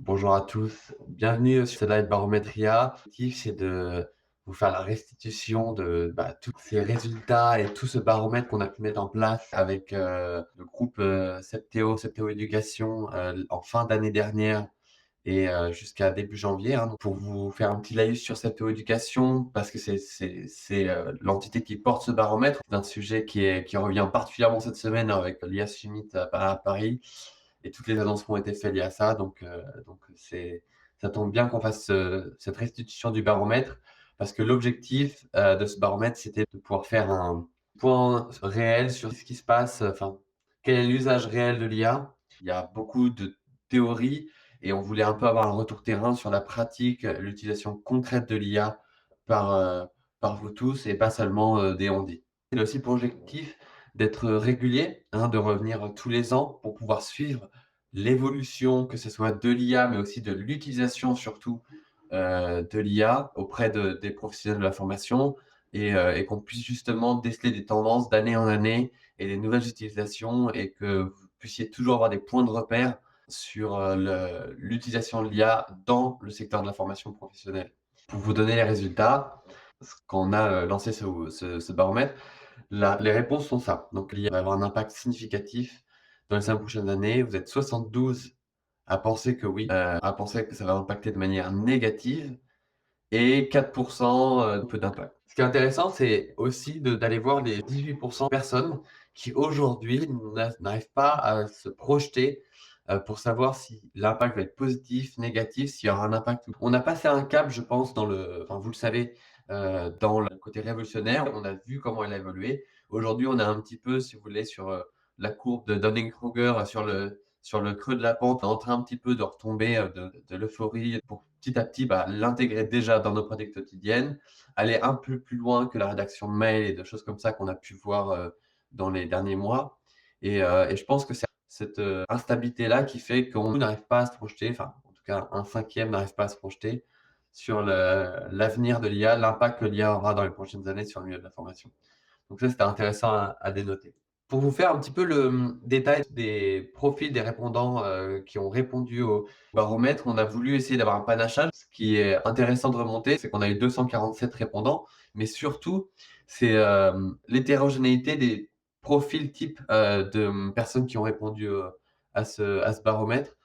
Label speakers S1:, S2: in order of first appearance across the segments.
S1: Bonjour à tous, bienvenue sur Live Barométria. L'objectif, c'est de vous faire la restitution de tous ces résultats et tout ce baromètre qu'on a pu mettre en place avec le groupe Septéo Éducation en fin d'année dernière et jusqu'à début janvier, hein. Donc, pour vous faire un petit laïus sur Septéo Éducation, parce que c'est l'entité qui porte ce baromètre, c'est un sujet qui revient particulièrement cette semaine avec l'IA Summit à Paris et toutes les annonces qui ont été faites liées à ça. Donc ça tombe bien qu'on fasse cette restitution du baromètre parce que l'objectif de ce baromètre, c'était de pouvoir faire un point réel sur ce qui se passe, enfin, quel est l'usage réel de l'IA. Il y a beaucoup de théories et on voulait un peu avoir un retour terrain sur la pratique, l'utilisation concrète de l'IA par, euh, par vous tous et pas seulement des on-dit. C'est aussi pour objectif d'être régulier, hein, de revenir tous les ans pour pouvoir suivre l'évolution, que ce soit de l'IA, mais aussi de l'utilisation surtout de l'IA auprès des professionnels de la formation et qu'on puisse justement déceler des tendances d'année en année et des nouvelles utilisations et que vous puissiez toujours avoir des points de repère sur l'utilisation de l'IA dans le secteur de la formation professionnelle. Pour vous donner les résultats, quand on a lancé ce baromètre, les réponses sont ça. Donc, l'IA va avoir un impact significatif dans les 5 prochaines années. Vous êtes 72 à penser que oui, à penser que ça va impacter de manière négative et 4% peu d'impact. Ce qui est intéressant, c'est aussi d'aller voir les 18% de personnes qui aujourd'hui n'arrivent pas à se projeter pour savoir si l'impact va être positif, négatif, s'il y aura un impact. On a passé un cap, je pense, enfin, vous le savez, dans le côté révolutionnaire. On a vu comment elle a évolué. Aujourd'hui, on est un petit peu, si vous voulez, sur la courbe de Dunning-Kruger, sur le creux de la pente, on est en train un petit peu de retomber de l'euphorie pour petit à petit l'intégrer déjà dans nos pratiques quotidiennes, aller un peu plus loin que la rédaction de mails et de choses comme ça qu'on a pu voir dans les derniers mois. Et je pense que c'est cette instabilité-là qui fait qu'on n'arrive pas à se projeter, enfin, en tout cas, un cinquième n'arrive pas à se projeter sur l'avenir de l'IA, l'impact que l'IA aura dans les prochaines années sur le milieu de la formation. Donc ça, c'était intéressant à dénoter. Pour vous faire un petit peu le détail des profils des répondants qui ont répondu au baromètre, on a voulu essayer d'avoir un panachage. Ce qui est intéressant de remonter, c'est qu'on a eu 247 répondants, mais surtout, c'est l'hétérogénéité des profils types de personnes qui ont répondu à ce baromètre.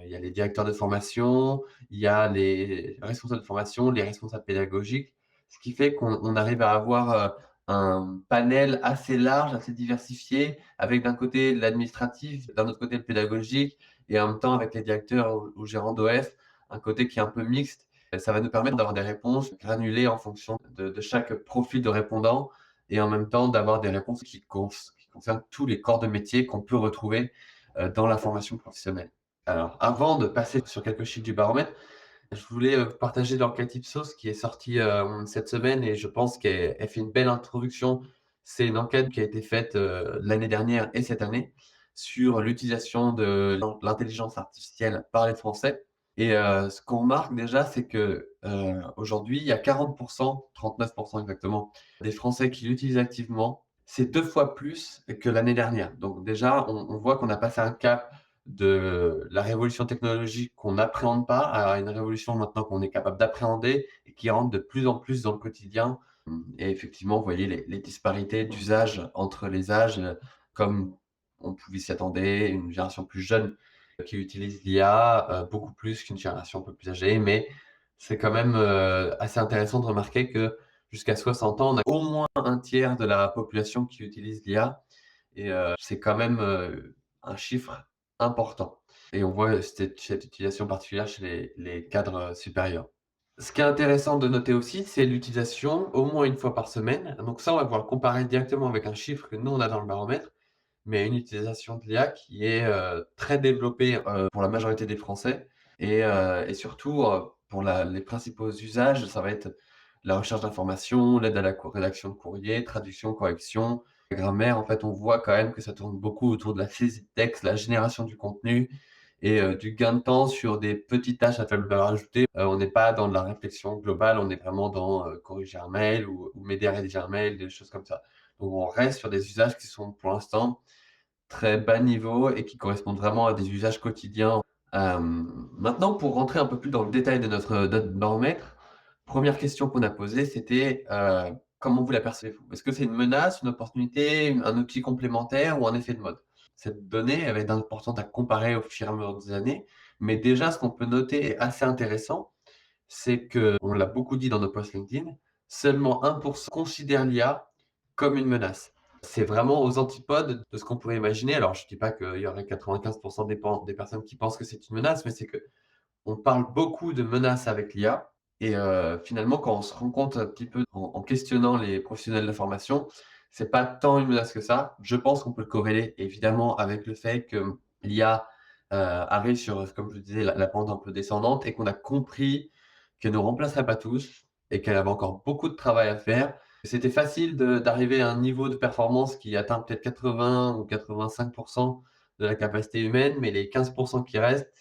S1: Il y a les directeurs de formation, il y a les responsables de formation, les responsables pédagogiques, ce qui fait qu'on arrive à avoir un panel assez large, assez diversifié, avec d'un côté l'administratif, d'un autre côté le pédagogique, et en même temps avec les directeurs ou gérants d'OF, un côté qui est un peu mixte. Ça va nous permettre d'avoir des réponses granulées en fonction de chaque profil de répondant, et en même temps d'avoir des réponses qui concernent tous les corps de métier qu'on peut retrouver dans la formation professionnelle. Alors, avant de passer sur quelques chiffres du baromètre, je voulais partager l'enquête Ipsos qui est sortie cette semaine et je pense qu'elle fait une belle introduction. C'est une enquête qui a été faite l'année dernière et cette année sur l'utilisation de l'intelligence artificielle par les Français. Et ce qu'on remarque déjà, c'est que aujourd'hui, il y a 40%, 39% exactement, des Français qui l'utilisent activement. C'est 2 fois plus que l'année dernière. Donc déjà, on voit qu'on a passé un cap de la révolution technologique qu'on n'appréhende pas à une révolution maintenant qu'on est capable d'appréhender et qui rentre de plus en plus dans le quotidien. Et effectivement, vous voyez les disparités d'usage entre les âges, comme on pouvait s'y attendre, une génération plus jeune qui utilise l'IA beaucoup plus qu'une génération un peu plus âgée, mais c'est quand même assez intéressant de remarquer que jusqu'à 60 ans, on a au moins un tiers de la population qui utilise l'IA, et c'est quand même un chiffre important. Et on voit cette utilisation particulière chez les cadres supérieurs. Ce qui est intéressant de noter aussi, c'est l'utilisation au moins une fois par semaine. Donc ça, on va pouvoir le comparer directement avec un chiffre que nous, on a dans le baromètre, mais une utilisation de l'IA qui est très développée pour la majorité des Français. Et surtout, pour les principaux usages, ça va être la recherche d'informations, l'aide à la rédaction de courrier, traduction, correction, la grammaire. En fait, on voit quand même que ça tourne beaucoup autour de la saisie de texte, la génération du contenu et du gain de temps sur des petites tâches à faible valeur ajoutée. On n'est pas dans de la réflexion globale, on est vraiment dans corriger un mail ou m'aider à rédiger un mail, des choses comme ça. Donc on reste sur des usages qui sont pour l'instant très bas niveau et qui correspondent vraiment à des usages quotidiens Maintenant pour rentrer un peu plus dans le détail de notre baromètre, première question qu'on a posée, c'était, comment vous la percevez-vous? Est-ce que c'est une menace, une opportunité, un outil complémentaire ou un effet de mode? Cette donnée, elle va être importante à comparer au fur et à mesure des années, mais déjà ce qu'on peut noter est assez intéressant, c'est qu'on l'a beaucoup dit dans nos posts LinkedIn, seulement 1 considère l'IA comme une menace. C'est vraiment aux antipodes de ce qu'on pourrait imaginer. Alors je dis pas qu'il y aurait 95 des personnes qui pensent que c'est une menace, mais c'est qu'on parle beaucoup de menaces avec l'IA et finalement, quand on se rend compte un petit peu en questionnant les professionnels de la formation, c'est pas tant une menace que ça. Je pense qu'on peut le corréler évidemment avec le fait que l'IA, arrive sur, comme je le disais, la pente un peu descendante et qu'on a compris qu'elle nous remplacerait pas tous et qu'elle avait encore beaucoup de travail à faire. C'était facile d'arriver à un niveau de performance qui atteint peut-être 80 ou 85 de la capacité humaine, mais les 15 qui restent,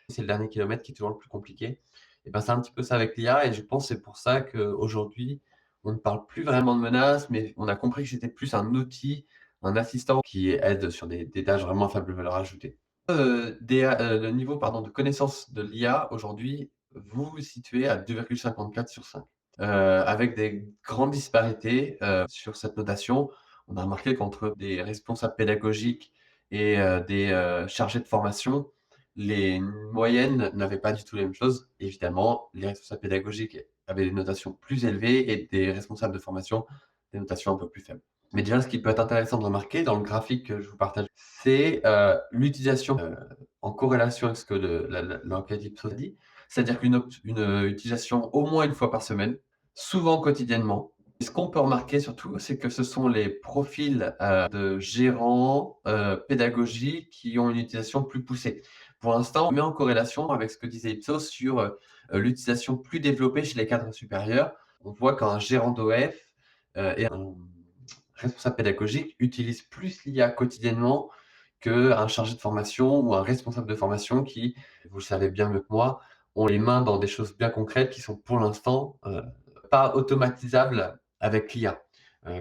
S1: c'est le dernier kilomètre qui est toujours le plus compliqué. Et ben, c'est un petit peu ça avec l'IA et je pense que c'est pour ça qu'aujourd'hui, on ne parle plus vraiment de menaces, mais on a compris que c'était plus un outil, un assistant qui aide sur des tâches vraiment à faible valeur ajoutée. Le niveau, pardon, de connaissance de l'IA aujourd'hui, vous vous situez à 2,54 sur 5, avec des grandes disparités, sur cette notation. On a remarqué qu'entre des responsables pédagogiques et des, chargés de formation, les moyennes n'avaient pas du tout les mêmes choses. Évidemment, les responsables pédagogiques avaient des notations plus élevées et des responsables de formation, des notations un peu plus faibles. Mais déjà, ce qui peut être intéressant de remarquer dans le graphique que je vous partage, c'est, l'utilisation, en corrélation avec ce que l'enquête Ipsos a dit. C'est-à-dire qu'une utilisation au moins une fois par semaine, souvent quotidiennement. Et ce qu'on peut remarquer surtout, c'est que ce sont les profils, de gérants, pédagogiques qui ont une utilisation plus poussée. Pour l'instant, on met en corrélation avec ce que disait Ipsos sur, l'utilisation plus développée chez les cadres supérieurs. On voit qu'un gérant d'OF, et un responsable pédagogique utilise plus l'IA quotidiennement qu'un chargé de formation ou un responsable de formation qui, vous le savez bien mieux que moi, ont les mains dans des choses bien concrètes qui sont pour l'instant, pas automatisables avec l'IA.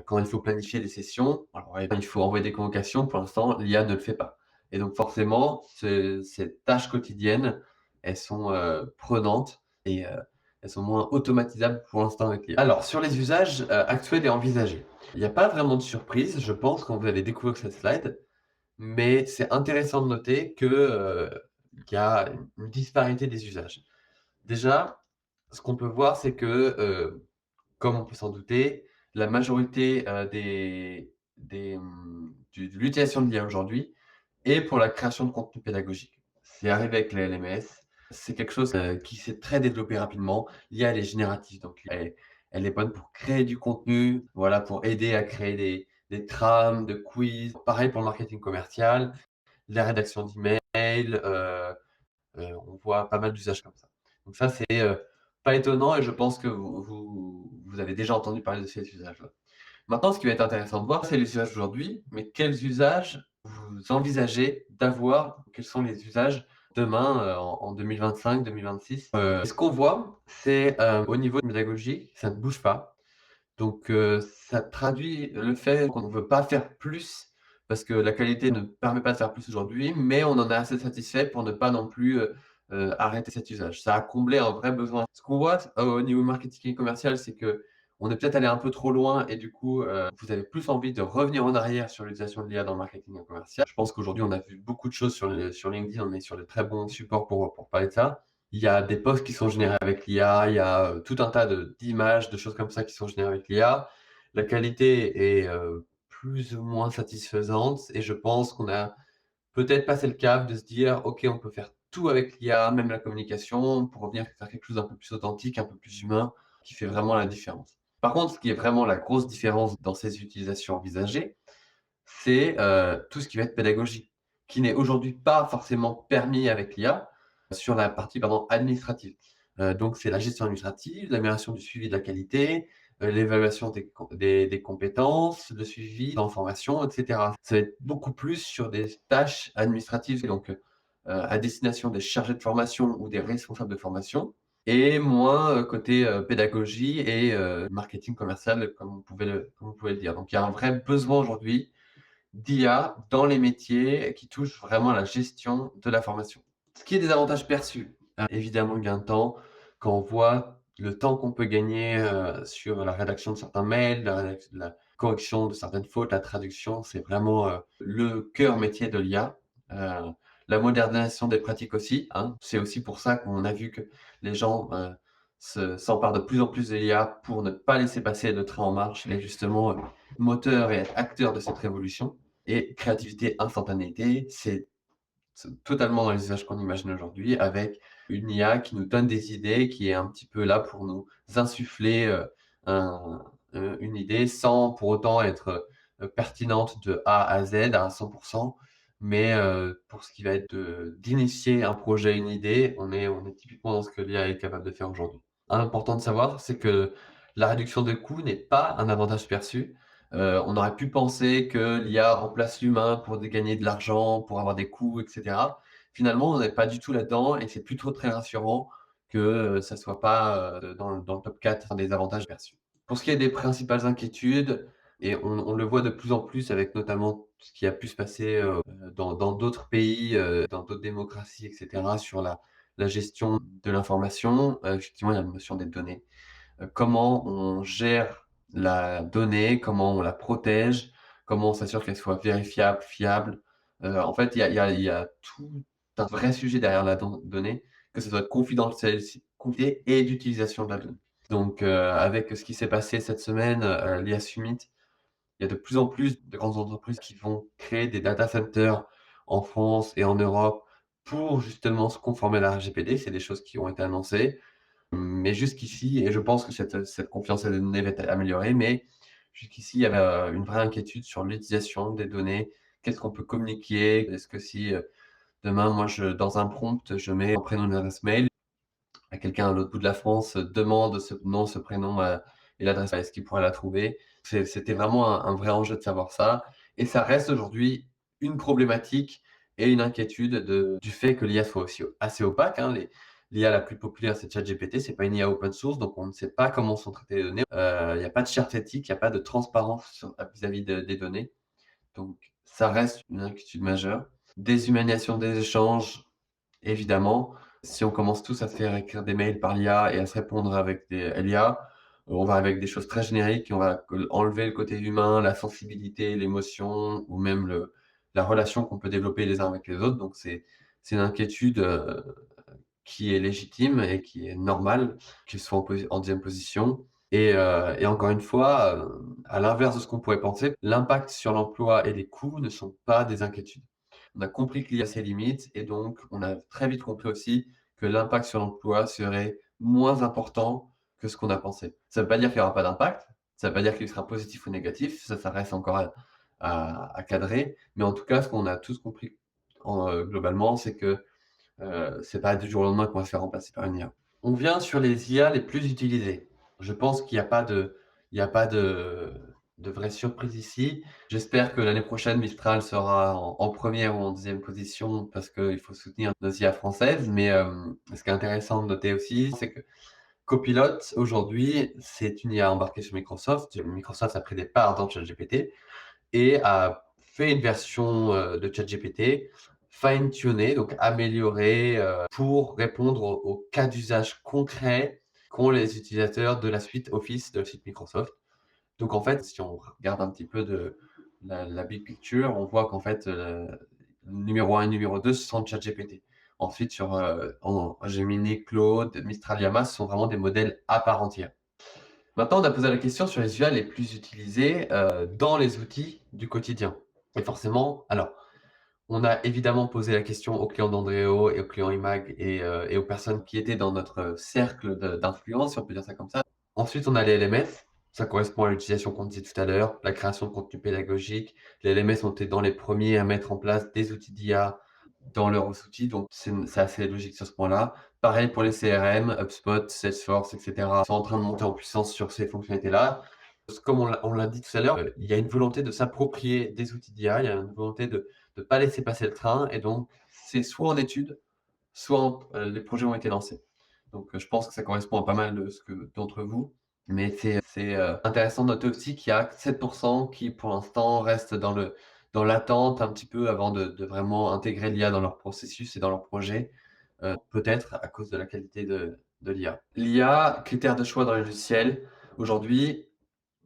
S1: Quand il faut planifier des sessions, alors il faut envoyer des convocations, pour l'instant, l'IA ne le fait pas. Et donc forcément, ces tâches quotidiennes, elles sont, prenantes et elles sont moins automatisables pour l'instant avec l'IA. Alors sur les usages, actuels et envisagés. Il n'y a pas vraiment de surprise, je pense, quand vous allez découvrir cette slide, mais c'est intéressant de noter que, qu'il y a une disparité des usages. Déjà, ce qu'on peut voir, c'est que, comme on peut s'en douter, la majorité, de l'utilisation de l'IA aujourd'hui est pour la création de contenu pédagogique. C'est arrivé avec les LMS, c'est quelque chose, qui s'est très développé rapidement. L'IA, elle est générative, donc elle est bonne pour créer du contenu, voilà, pour aider à créer des trames de quiz. Pareil pour le marketing commercial, la rédaction d'emails, on voit pas mal d'usages comme ça. Donc ça, c'est, pas étonnant et je pense que vous avez déjà entendu parler de ces usages-là. Maintenant, ce qui va être intéressant de voir, c'est les usages d'aujourd'hui, mais quels usages vous envisagez d'avoir? Quels sont les usages demain, en 2025-2026? Ce qu'on voit, c'est, au niveau pédagogique, ça ne bouge pas. Donc, ça traduit le fait qu'on ne veut pas faire plus parce que la qualité ne permet pas de faire plus aujourd'hui, mais on en est assez satisfait pour ne pas non plus, arrêter cet usage. Ça a comblé un vrai besoin. Ce qu'on voit, au niveau marketing commercial, c'est qu'on est peut-être allé un peu trop loin et du coup, vous avez plus envie de revenir en arrière sur l'utilisation de l'IA dans le marketing commercial. Je pense qu'aujourd'hui, on a vu beaucoup de choses sur LinkedIn, on est sur de très bons supports pour parler de ça. Il y a des posts qui sont générés avec l'IA, il y a, tout un tas d'images, de choses comme ça qui sont générées avec l'IA. La qualité est, plus ou moins satisfaisante et je pense qu'on a peut-être passé le cap de se dire: «OK, on peut faire tout avec l'IA, même la communication, pour revenir faire quelque chose d'un peu plus authentique, un peu plus humain, qui fait vraiment la différence». Par contre, ce qui est vraiment la grosse différence dans ces utilisations envisagées, c'est, tout ce qui va être pédagogie, qui n'est aujourd'hui pas forcément permis avec l'IA sur la partie, pardon, administrative. Donc c'est la gestion administrative, l'amélioration du suivi de la qualité, l'évaluation des compétences, le suivi en formation et cetera. Ça va être beaucoup plus sur des tâches administratives et donc, à destination des chargés de formation ou des responsables de formation et moins, côté, pédagogie et marketing commercial comme vous pouvez le dire. Donc il y a un vrai besoin aujourd'hui d'IA dans les métiers qui touchent vraiment à la gestion de la formation. Ce qui est des avantages perçus, évidemment le gain de temps. Quand on voit le temps qu'on peut gagner, sur la rédaction de certains mails, la correction de certaines fautes, la traduction, c'est vraiment, le cœur métier de l'IA. Heu, la modernisation des pratiques aussi, hein. C'est aussi pour ça qu'on a vu que les gens, s'emparent de plus en plus de l'IA pour ne pas laisser passer le train en marche et justement, moteur et acteur de cette révolution. Et créativité, instantanéité, c'est totalement dans les usages qu'on imagine aujourd'hui, avec une IA qui nous donne des idées, qui est un petit peu là pour nous insuffler, un une idée sans pour autant être, pertinente de A à Z à 100. Mais, pour ce qui va être d'initier un projet, une idée, on est typiquement dans ce que l'IA est capable de faire aujourd'hui. Important de savoir, c'est que la réduction de coûts n'est pas un avantage perçu. On aurait pu penser que l'IA remplace l'humain pour gagner de l'argent, pour avoir des coûts et cetera. Finalement, on n'est pas du tout là-dedans et c'est plutôt très rassurant que, ça soit pas, dans le top 4 des avantages perçus. Pour ce qui est des principales inquiétudes et on le voit de plus en plus avec notamment ce qui a pu se passer, dans d'autres pays, dans d'autres démocraties et cetera, sur la gestion de l'information, effectivement, il y a la notion des données. Comment on gère la donnée, comment on la protège, comment on s'assure qu'elle soit vérifiable, fiable. En fait, il y a tout un vrai sujet derrière la donnée, que ce soit de confidentialité et d'utilisation de la donnée. Donc, avec ce qui s'est passé cette semaine, l'IA Summit, il y a de plus en plus de grandes entreprises qui vont créer des data centers en France et en Europe pour justement se conformer à la RGPD. C'est des choses qui ont été annoncées. Mais jusqu'ici, et je pense que cette confiance à la donnée va être améliorée, mais jusqu'ici, il y avait, une vraie inquiétude sur l'utilisation des données. Qu'est-ce qu'on peut communiquer? Est-ce que si, demain, moi, dans un prompt, je mets un prénom, une adresse mail, à quelqu'un à l'autre bout de la France, demande ce nom, ce prénom, et l'adresse, est-ce qu'il pourrait la trouver? C'était vraiment un vrai enjeu de savoir ça et ça reste aujourd'hui une problématique et une inquiétude du fait que l'IA soit aussi assez opaque, hein. L'IA la plus populaire, c'est ChatGPT, c'est pas une IA open source, donc on ne sait pas comment sont traitées les données. Il y a pas de charte éthique, il y a pas de transparence vis-à-vis des données, donc ça reste une inquiétude majeure. Déshumanisation des échanges, évidemment, si on commence tous à se faire écrire des mails par l'IA et à se répondre avec des l'IA, on va avec des choses très génériques et on va enlever le côté humain, la sensibilité, l'émotion ou même la relation qu'on peut développer les uns avec les autres. Donc c'est une inquiétude, qui est légitime et qui est normale qu'il soit en 2e position et encore une fois, à l'inverse de ce qu'on pourrait penser, l'impact sur l'emploi et les coûts ne sont pas des inquiétudes. On a compris qu'il y a ses limites et donc on a très vite compris aussi que l'impact sur l'emploi serait moins important que ce qu'on a pensé. Ça ne veut pas dire qu'il y aura pas d'impact, ça ne veut pas dire qu'il sera positif ou négatif, ça reste encore à cadrer, mais en tout cas, ce qu'on a tous compris globalement, c'est que, c'est pas du jour au lendemain qu'on va se faire remplacer par une IA. On vient sur les IA les plus utilisées. Je pense qu'il y a pas de il y a pas de vraie surprise ici. J'espère que l'année prochaine, Mistral sera en 1re ou en 2e position parce qu'il faut soutenir nos IA françaises. Mais, ce qui est intéressant de noter aussi, c'est que Copilot, aujourd'hui, c'est une IA embarquée sur Microsoft. Microsoft a pris des parts dans ChatGPT et a fait une version, de ChatGPT fine-tunée, donc améliorée, pour répondre aux cas d'usage concrets qu'ont les utilisateurs de la suite Office de site Microsoft. Donc en fait, si on regarde un petit peu de la big picture, on voit qu'en fait, numéro 1 et numéro 2, ce sont ChatGPT. Ensuite sur, en Gemini, Claude, Mistral, Llama, ce sont vraiment des modèles à part entière. Maintenant, on a posé la question sur les IA les plus utilisées, dans les outils du quotidien. Et forcément, alors, on a évidemment posé la question aux clients d'Andréo et aux clients IMAG et aux personnes qui étaient dans notre cercle d'influence, si on peut dire ça comme ça. Ensuite, on a les LMS. Ça correspond à l'utilisation qu'on disait tout à l'heure, la création de contenu pédagogique. Les LMS ont été dans les premiers à mettre en place des outils d'IA dans leurs outils, donc c'est assez logique sur ce point-là. Pareil pour les CRM, HubSpot, Salesforce, et cetera, sont en train de monter en puissance sur ces fonctionnalités-là. Comme on l'a dit tout à l'heure, il y a une volonté de s'approprier des outils d'IA, il y a une volonté de ne pas laisser passer le train et donc c'est soit en étude, soit les projets ont été lancés. Donc, je pense que ça correspond à pas mal de ce que d'entre vous, mais c'est intéressant de noter aussi qu'il y a 7 qui, pour l'instant, restent dans l'attente un petit peu avant de vraiment intégrer l'IA dans leur processus et dans leurs projets. peut-être à cause de la qualité de l'IA. L'IA, critères de choix dans les logiciels, aujourd'hui,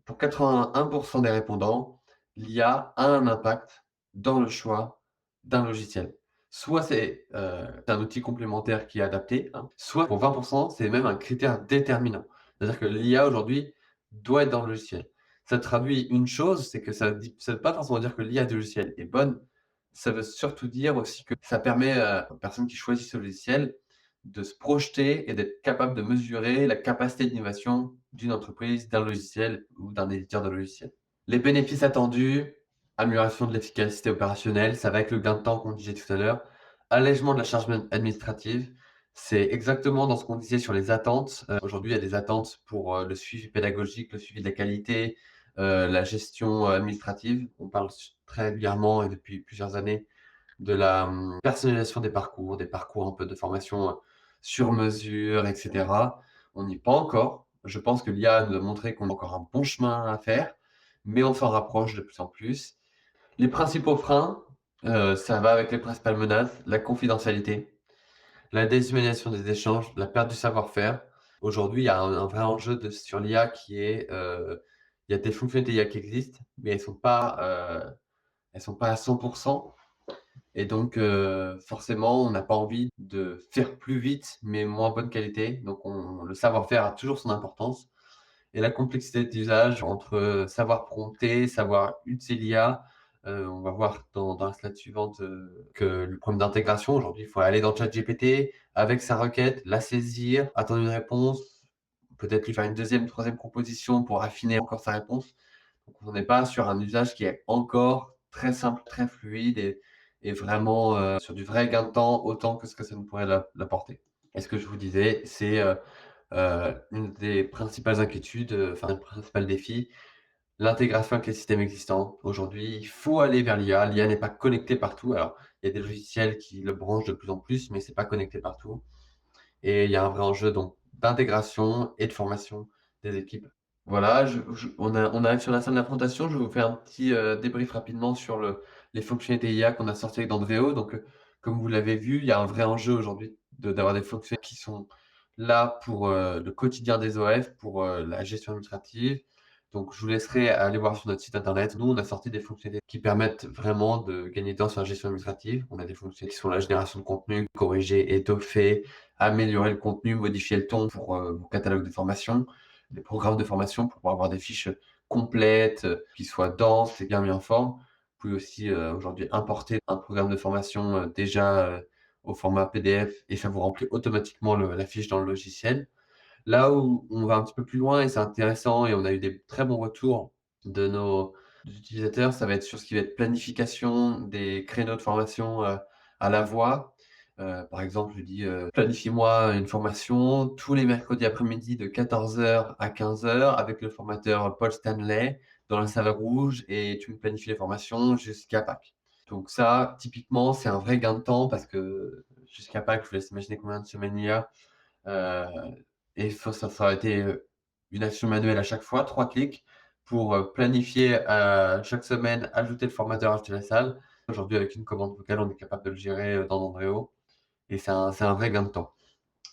S1: pour 81 des répondants, l'IA a un impact dans le choix d'un logiciel. Soit c'est un outil complémentaire qui est adapté, hein, soit pour 20 c'est même un critère déterminant. C'est-à-dire que l'IA aujourd'hui doit être dans le logiciel. Ça traduit une chose, c'est que ça veut pas forcément dire que l'IA du logiciel est bonne, ça veut surtout dire aussi que ça permet, aux personnes qui choisissent ce logiciel de se projeter et d'être capable de mesurer la capacité d'innovation d'une entreprise, d'un logiciel ou d'un éditeur de logiciels. Les bénéfices attendus, amélioration de l'efficacité opérationnelle, ça va avec le gain de temps qu'on disait tout à l'heure, allègement de la charge administrative, c'est exactement dans ce qu'on disait sur les attentes. Aujourd'hui, il y a des attentes pour, le suivi pédagogique, le suivi de la qualité, la gestion, administrative. On parle très régulièrement et depuis plusieurs années de la, personnalisation des parcours un peu de formation, sur mesure et cetera. On n'y est pas encore. Je pense que l'IA nous a montré qu'on a encore un bon chemin à faire, mais on s'en rapproche de plus en plus. Les principaux freins, ça va avec les principales menaces, la confidentialité, la déshumanisation des échanges, la perte du savoir-faire. Aujourd'hui, il y a un vrai enjeu sur l'IA qui est, il y a des fonctionnalités IA qui existent, mais elles sont pas à 100. Et donc, forcément, on n'a pas envie de faire plus vite, mais moins bonne qualité. Donc le savoir-faire a toujours son importance et la complexité d'usage entre, savoir prompter, savoir utiliser l'IA. On va voir dans la slide suivante, que le problème d'intégration, aujourd'hui, il faut aller dans ChatGPT avec sa requête, la saisir, attendre une réponse, peut-être lui faire une deuxième, troisième proposition pour affiner encore sa réponse. Donc on n'est pas sur un usage qui est encore très simple, très fluide et vraiment, sur du vrai gain de temps autant que ce que ça nous pourrait l'apporter. Et ce que je vous disais, c'est, une des principales inquiétudes, enfin le principal défi, l'intégration avec les systèmes existants. Aujourd'hui, il faut aller vers l'IA. L'IA n'est pas connectée partout. Alors, il y a des logiciels qui le branchent de plus en plus, mais c'est pas connecté partout. Et il y a un vrai enjeu donc d'intégration et de formation des équipes. Voilà, on arrive sur la fin de la présentation. Je vais vous faire un petit, débrief rapidement sur les fonctionnalités IA qu'on a sorties avec Dendréo. Donc, comme vous l'avez vu, il y a un vrai enjeu aujourd'hui d'avoir des fonctionnalités qui sont là pour, le quotidien des OF, pour, la gestion administrative. Donc je vous laisserai aller voir sur notre site internet. Nous, on a sorti des fonctionnalités qui permettent vraiment de gagner du temps sur la gestion administrative. On a des fonctionnalités qui sont la génération de contenu, corriger, étoffer, améliorer le contenu, modifier le ton pour, vos catalogues de formation, des programmes de formation pour pouvoir avoir des fiches complètes, qui soient denses et bien mis en forme. Vous pouvez aussi, aujourd'hui importer un programme de formation, déjà, au format PDF et ça vous remplit automatiquement la fiche dans le logiciel. Là où on va un petit peu plus loin et c'est intéressant et on a eu des très bons retours de nos utilisateurs, ça va être sur ce qui va être planification des créneaux de formation, à la voix. Par exemple, je dis, «Planifie-moi une formation tous les mercredis après-midi de 14h à 15h avec le formateur Paul Stanley dans la salle rouge et tu me planifies les formations jusqu'à Pâques». Donc ça, typiquement, c'est un vrai gain de temps parce que jusqu'à Pâques, je vous laisse imaginer combien de semaines il y a. Heu et ça aurait été, une action manuelle à chaque fois, 3 clics pour, planifier, chaque semaine, ajouter le formateur, acheter la salle. Aujourd'hui, avec une commande vocale, on est capable de le gérer, dans Nandréo et c'est un vrai gain de temps.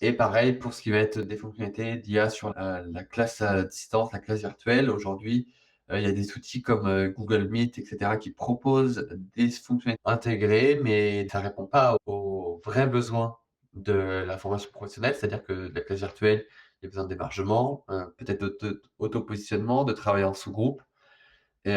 S1: Et pareil pour ce qui va être des fonctionnalités d'IA sur, la classe à distance, la classe virtuelle. Aujourd'hui, il y a des outils comme, Google Meet et cetera qui proposent des fonctionnalités intégrées, mais ça répond pas aux vrais besoins de la formation professionnelle. C'est-à-dire que la classe virtuelle, il y a besoin d'hébergement, peut-être d'auto-positionnement, de travail en sous-groupe et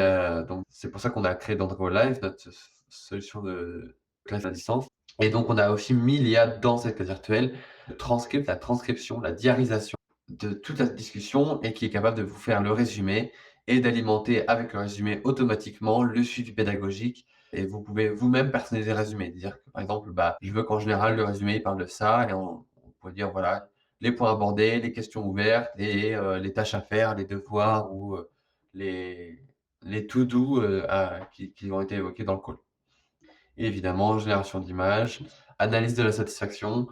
S1: donc c'est pour ça qu'on a créé Dendro Live, notre solution de classe à distance et donc on a aussi mis l'IA dans cette classe virtuelle, la transcription, la diarisation de toute la discussion et qui est capable de vous faire le résumé et d'alimenter avec le résumé automatiquement le suivi pédagogique et vous pouvez vous-même personnaliser le résumé. Dire que par exemple, bah, je veux qu'en général le résumé il parle de ça et on peut dire voilà, les points abordés, les questions ouvertes et les tâches à faire, les devoirs ou les les to do, qui ont été évoqués dans le call. Et évidemment, génération d'images, analyse de la satisfaction.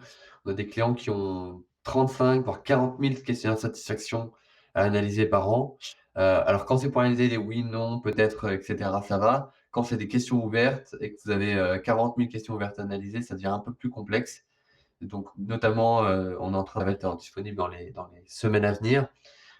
S1: On a des clients qui ont 35 voire 40 000 questionnaires de satisfaction à analyser par an. Alors quand c'est pour analyser des oui, non, peut-être, et cetera, ça va. Quand c'est des questions ouvertes et que vous avez, 40 000 questions ouvertes à analyser, ça devient un peu plus complexe. Donc notamment, on est en train ça va être disponible dans les semaines à venir.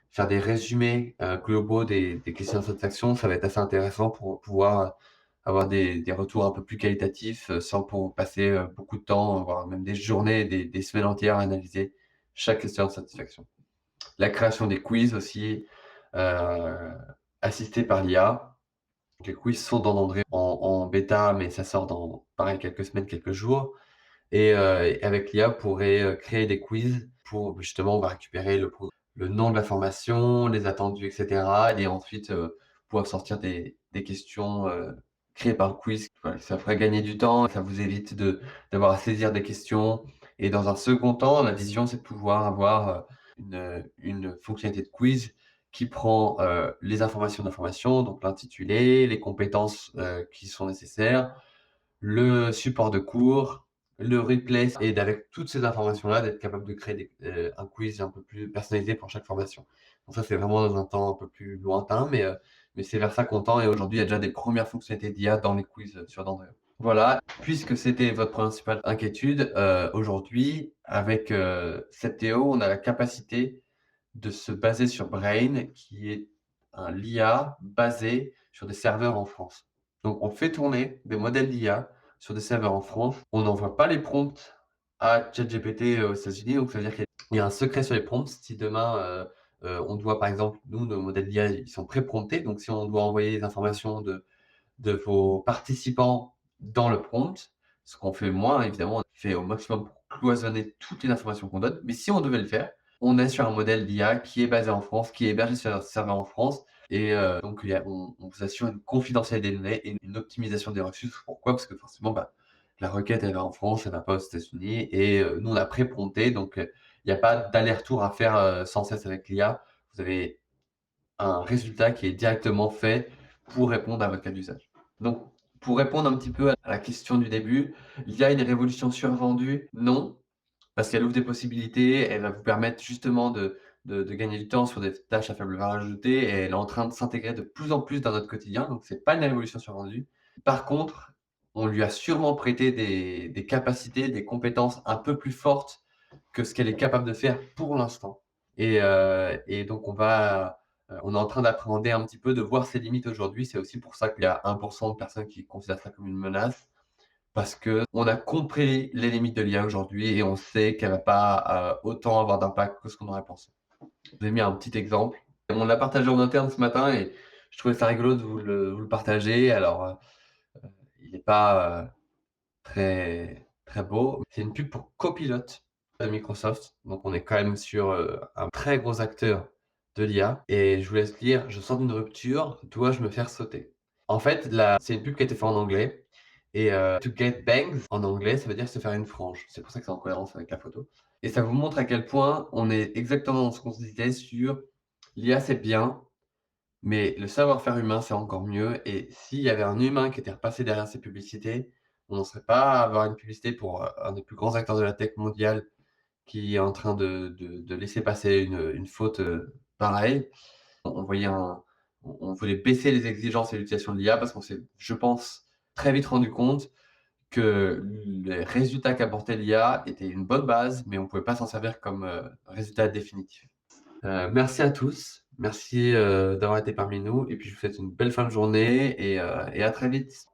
S1: Faire des résumés, globaux des questions de satisfaction, ça va être assez intéressant pour pouvoir avoir des retours un peu plus qualitatifs, sans pour passer, beaucoup de temps, voire même des journées, des semaines entières à analyser chaque question de satisfaction. La création des quiz aussi, heu, assistés par l'IA. Les quiz sont dans Android en bêta, mais ça sort dans, pareil, quelques semaines, quelques jours. Et avec l'IA, vous pourrez, créer des quiz pour justement, on va récupérer le nom de la formation, les attendus et cetera, et ensuite, pouvoir sortir des questions, créées par le quiz. Voilà, ça ferait gagner du temps, ça vous évite d'avoir à saisir des questions. Et dans un second temps, la vision, c'est de pouvoir avoir, une fonctionnalité de quiz qui prend, les informations d'information, donc l'intitulé, les compétences, qui sont nécessaires, le support de cours, le replay, et d'avec toutes ces informations-là, d'être capable de créer un quiz un peu plus personnalisé pour chaque formation. Donc ça, c'est vraiment dans un temps un peu plus lointain, mais c'est vers ça qu'on tend, et aujourd'hui, il y a déjà des premières fonctionnalités d'IA dans les quiz, sur Android. Voilà, puisque c'était votre principale inquiétude, aujourd'hui, avec, Septéo, on a la capacité de se baser sur Brain, qui est un l'IA basé sur des serveurs en France. Donc on fait tourner des modèles d'IA sur des serveurs en France. On n'envoie pas les prompts à ChatGPT, aux États-Unis, donc ça veut dire qu'il y a un secret sur les prompts. Si demain, on doit, par exemple, nous, nos modèles d'IA, ils sont pré-promptés, donc si on doit envoyer les informations de vos participants dans le prompt, ce qu'on fait moins, évidemment, on fait au maximum pour cloisonner toutes les informations qu'on donne. Mais si on devait le faire, on est sur un modèle d'IA qui est basé en France, qui est hébergé sur un serveur en France. Et donc, on vous assure une confidentialité des données et une optimisation des reçus. Pourquoi? Parce que forcément, bah, la requête, elle va en France, elle va pas aux États-Unis. Et nous, on a pré-prompté, donc il n'y a pas d'aller-retour à faire sans cesse avec l'IA. Vous avez un résultat qui est directement fait pour répondre à votre cas d'usage. Donc, pour répondre un petit peu à la question du début, il y a une révolution survendue? Non, parce qu'elle ouvre des possibilités, elle va vous permettre justement de gagner du temps sur des tâches à faible valeur ajoutée, et elle est en train de s'intégrer de plus en plus dans notre quotidien, donc c'est pas une révolution survendue. Par contre, on lui a sûrement prêté des capacités, des compétences un peu plus fortes que ce qu'elle est capable de faire pour l'instant. Et donc on est en train d'appréhender un petit peu, de voir ses limites aujourd'hui. C'est aussi pour ça qu'il y a 1 de personnes qui considèrent ça comme une menace, parce qu'on a compris les limites de l'IA aujourd'hui et on sait qu'elle va pas, autant avoir d'impact que ce qu'on aurait pensé. Je vous ai mis un petit exemple. On l'a partagé en interne ce matin et je trouvais ça rigolo de vous le partager. Alors, il est pas, très, très beau. C'est une pub pour Copilot de Microsoft. Donc on est quand même sur, un très gros acteur de l'IA, et je vous laisse lire: «Je sens une rupture, dois-je me faire sauter?» En fait, c'est une pub qui a été faite en anglais, et to get bangs en anglais, ça veut dire se faire une frange. C'est pour ça que c'est en cohérence avec la photo, et ça vous montre à quel point on est exactement dans ce qu'on se disait sur l'IA, c'est bien, mais le savoir-faire humain, c'est encore mieux. Et s'il y avait un humain qui était repassé derrière ces publicités, on n'en serait pas à avoir une publicité pour, un des plus grands acteurs de la tech mondiale qui est en train de laisser passer une faute, pareille. On voyait on voulait baisser les exigences et l'utilisation de l'IA parce qu'on s'est, je pense, très vite rendu compte que les résultats qu'apportait l'IA étaient une bonne base, mais on ne pouvait pas s'en servir comme, résultat définitif. Merci à tous. Merci, d'avoir été parmi nous, et puis je vous souhaite une belle fin de journée, et à très vite.